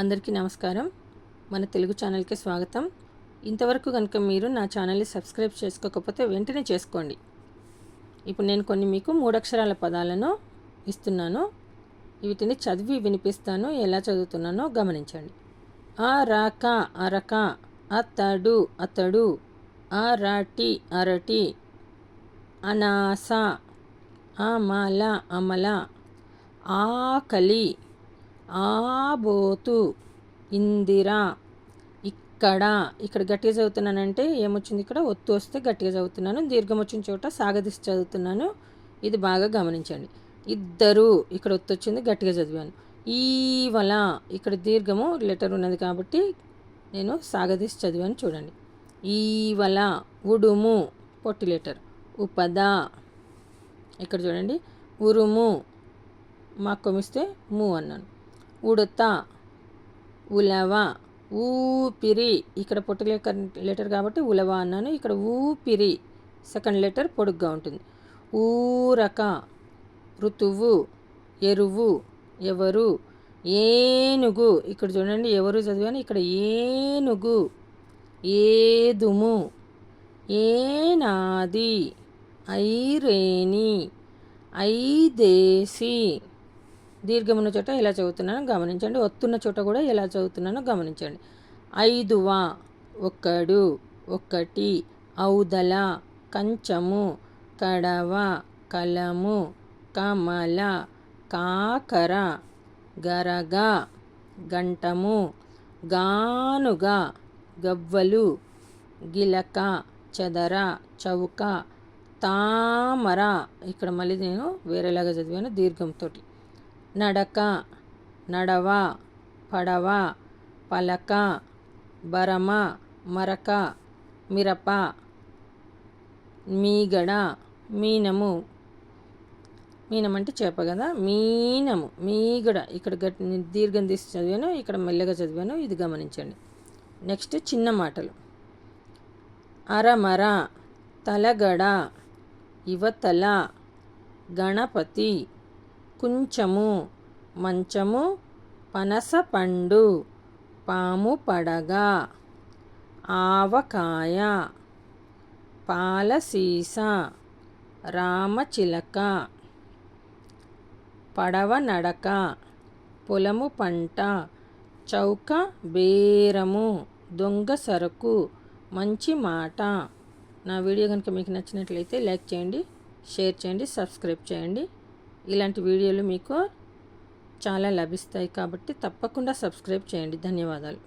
అందరికీ నమస్కారం. మన తెలుగు ఛానల్కి స్వాగతం. ఇంతవరకు కనుక మీరు నా ఛానల్ని సబ్స్క్రైబ్ చేసుకోకపోతే వెంటనే చేసుకోండి. ఇప్పుడు నేను కొన్ని మీకు 3 అక్షరాల పదాలను ఇస్తున్నాను. వీటిని చదివి వినిపిస్తాను. ఎలా చదువుతున్నానో గమనించండి. అరక అరక, అతడు అతడు, అరటి అరటి, అనాస అమల అమల, ఆకలి ఆబోతు, ఇందిర. ఇక్కడ గట్టిగా చదువుతున్నానంటే ఏమొచ్చింది, ఇక్కడ ఒత్తు వస్తే గట్టిగా చదువుతున్నాను. దీర్ఘం వచ్చిన చోట సాగదీసి చదువుతున్నాను. ఇది బాగా గమనించండి. ఇద్దరు, ఇక్కడ ఒత్తు వచ్చింది, గట్టిగా చదివాను. ఈవల, ఇక్కడ దీర్ఘము లెటర్ ఉన్నది కాబట్టి నేను సాగదీసి చదివాను. చూడండి. ఈవల. ఉడుము, పొట్టి లెటర్. ఉపద, ఇక్కడ చూడండి. ఉరుము, మా కొమిస్తే ము అన్నాను. ఉడత, ఉలవ. ఊపిరి, ఇక్కడ పొట్టి లెటర్ కాబట్టి ఉలవ అన్నాను. ఇక్కడ ఊపిరి సెకండ్ లెటర్ పొడుగ్గా ఉంటుంది. ఊరక, ఋతువు. ఎరువు, ఎవరు. ఏనుగు, ఇక్కడ చూడండి ఎవరు చదివాను, ఇక్కడ ఏనుగు. ఏదుము, ఏనాది. ఐరేని, ఐదేసి. దీర్ఘమున్న చోట ఎలా చదువుతున్నానో గమనించండి. ఒత్తున్న చోట కూడా ఎలా చదువుతున్నానో గమనించండి. ఐదువ, ఒక్కడు ఒకటి. ఔదల, కంచము. కడవ, కలము. కమల, కాకర. గరగ, గంటము. గానుగ, గవ్వలు. గిలక, చెదర, చౌక. తామర, ఇక్కడ మళ్ళీ నేను వేరేలాగా చదివాను దీర్ఘంతో. నడక, నడవ. పడవ, పలక. బరమ, మరక. మిరప, మీగడ. మీనము, మీనం అంటే చేప కదా. మీనము, మీగడ. ఇక్కడ దీర్ఘం తీసి చదివాను, ఇక్కడ మెల్లగా చదివాను. ఇది గమనించండి. నెక్స్ట్ చిన్న మాటలు. అరమర, తలగడ. యువతల, గణపతి. కుంచము, మంచము. పనసపండు, పాము పడగ. ఆవకాయ, పాలసీస. రామచిలక. పడవ నడక, పొలము పంట. చౌక, బేరము. దొంగ సరుకు, మంచి మాట. నా వీడియో కనుక మీకు నచ్చినట్లయితే లైక్ చేయండి, షేర్ చేయండి, సబ్స్క్రైబ్ చేయండి. ఇలాంటి వీడియోలు మీకు చాలా లభిస్తాయి కాబట్టి తప్పకుండా సబ్స్క్రైబ్ చేయండి. ధన్యవాదాలు.